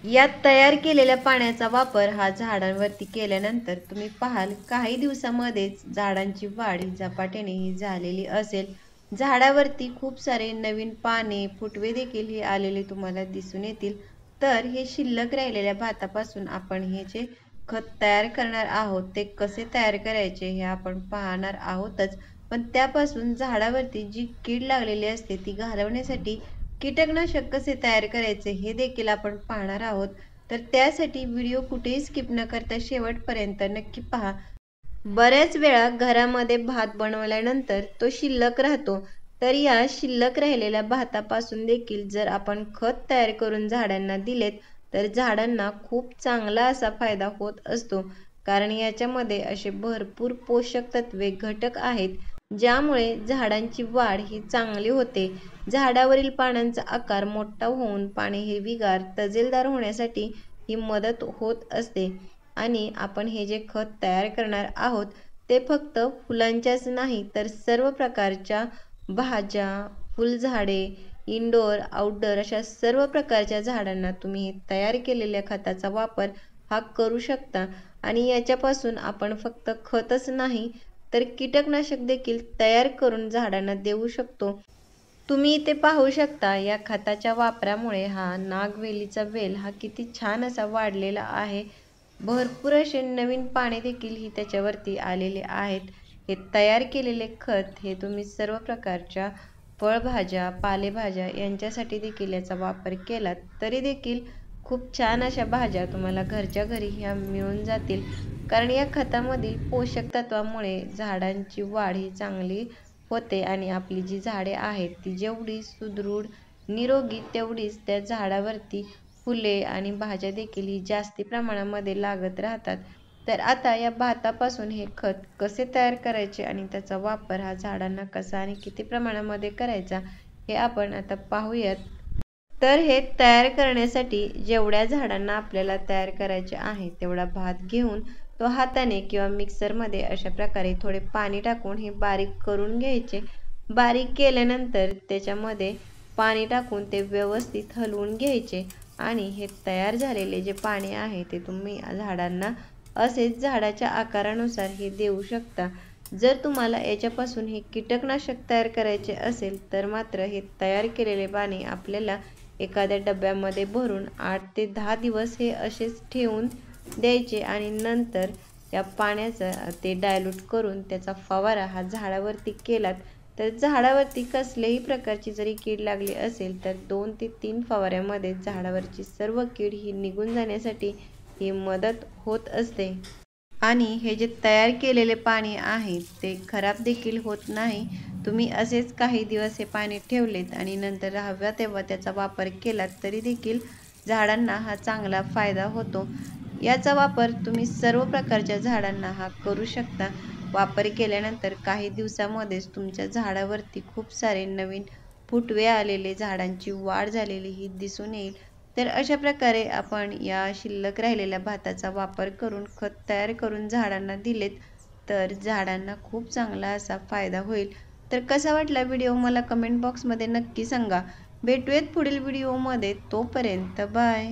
यात तयार केलेल्या पाण्याचा वापर हा झाडांवरती केल्यानंतर तुम्ही पाहाल काही दिवसामध्येच झाडांची वाढ ही झपाट्याने झालेली असेल। झाडावरती खूप सारे नवीन पाने, फुटवे देखील हे आलेले तुम्हाला दिसून येतील। तर हे शिल्लक राहिलेल्या भातापासून आपण हे जे खत तयार करणार आहोत ते कसे तयार करायचे हे आपण पाहणार आहोतच। पण त्यापासून झाडावरती जी कीड लागलेली असते ती घालवण्यासाठी कीटकनाशक कसे तयार करायचे हे देखील आपण पाहणार आहोत। तर त्यासाठी व्हिडिओ कुठेही स्किप न करता शेवटपर्यंत नक्की पहा। बऱ्याच वेळा घरामध्ये भात बनवल्यानंतर तो शिल्लक राहतो, तर या शिल्लक राहिलेल्या भातापासून देखील जर आपण खत तयार करून झाडांना दिलेत तर झाडांना खूप चांगला असा फायदा होत असतो। कारण याच्यामध्ये असे भरपूर पोषक तत्वे, घटक आहेत ज्यामुळे झाडांची वाढ ही चांगली होते। झाडावरील पानांचा आकार मोठा होऊन पाने हिरवीगार, तजेलदार होण्यासाठी ही मदत होत असते। आणि आपण हे जे खत तयार करणार आहोत ते फक्त फुलांच्याच नाही तर सर्व प्रकारच्या भाज्या, फुलझाडे, इनडोअर, आउटडोअर अशा सर्व प्रकारच्या झाडांना तुम्ही हे तयार केलेल्या खताचा वापर हा करू शकता। आणि याच्यापासून आपण फक्त खतच नाही तर कीटकनाशक देखील तयार करून झाडांना देऊ शकतो। तुम्ही इथे पाहू शकता या खताच्या वापरामुळे हा नागवेलीचा वेल हा किती छान असा वाढलेला आहे। भरपूर असे नवीन पाने देखील ही त्याच्यावरती आलेले आहेत। हे तयार केलेले खत हे तुम्ही सर्व प्रकारच्या फळभाज्या, पालेभाज्या यांच्यासाठी देखील याचा वापर केलात तरी देखील खूप छान अशा भाज्या तुम्हाला घरच्या घरी ह्या मिळून जातील। कारण या खतामधील पोषक तत्वामुळे झाडांची वाढ ही चांगली होते आणि आपली जी झाडे आहेत ती जेवढी सुदृढ, निरोगी तेवढीच त्या झाडावरती फुले आणि भाज्या देखील ही जास्ती प्रमाणामध्ये लागत राहतात। तर आता या भातापासून हे खत कसे तयार करायचे आणि त्याचा वापर हा झाडांना कसा आणि किती प्रमाणामध्ये करायचा हे आपण आता पाहूयात। तर हे तयार करण्यासाठी जेवढ्या झाडांना आपल्याला तयार करायचे आहे तेवढा भात घेऊन तो हाताने किंवा मिक्सरमध्ये अशा प्रकारे थोडे पाणी टाकून हे बारीक करून घ्यायचे। बारीक केल्यानंतर त्याच्यामध्ये पाणी टाकून ते व्यवस्थित हलवून घ्यायचे आणि हे तयार झालेले जे पाणी आहे ते तुम्ही झाडांना असेच झाडाच्या आकारानुसार हे देऊ शकता। जर तुम्हाला याच्यापासून हे कीटकनाशक तयार करायचे असेल तर मात्र हे तयार केलेले पाणी आपल्याला एखाद्या डब्यामध्ये भरून 8 ते 10 दिवस हे असेच ठेवून द्यायचे आणि नंतर या पाण्याचा ते डायल्यूट करून त्याचा फवारा हा झाडावरती केलात तर झाडावरती कसल्याही प्रकारची जरी कीड लागली असेल तर 2 ते 3 फवाऱ्यामध्ये झाडावरची सर्व कीड ही निघून जाण्यासाठी ही मदत होत असते। आणि हे जे तयार केलेले पाणी आहे ते खराब देखील होत नाही। तुम्ही असेच काही दिवस हे पाणी ठेवलेत आणि नंतर हव्या तेव्हा त्याचा वापर केलात तरी देखील झाडांना हा चांगला फायदा होतो। याचा वापर तुम्ही सर्व प्रकारच्या झाडांना हा करू शकता। वापर केल्यानंतर काही दिवसामध्येच तुमच्या झाडावरती खूप सारे नवीन फुटवे आलेले, झाडांची वाढ झालेली ही दिसून येईल। तर अशा प्रकारे आपण या शिल्लक राहिलेल्या भाताचा वापर करून खत तयार करून झाडांना दिलेत तर झाडांना खूप चांगला असा फायदा होईल। तर कसा वाटला व्हिडिओ मला कमेंट बॉक्समध्ये नक्की सांगा। भेटूयात पुढील व्हिडिओमध्ये, तोपर्यंत बाय।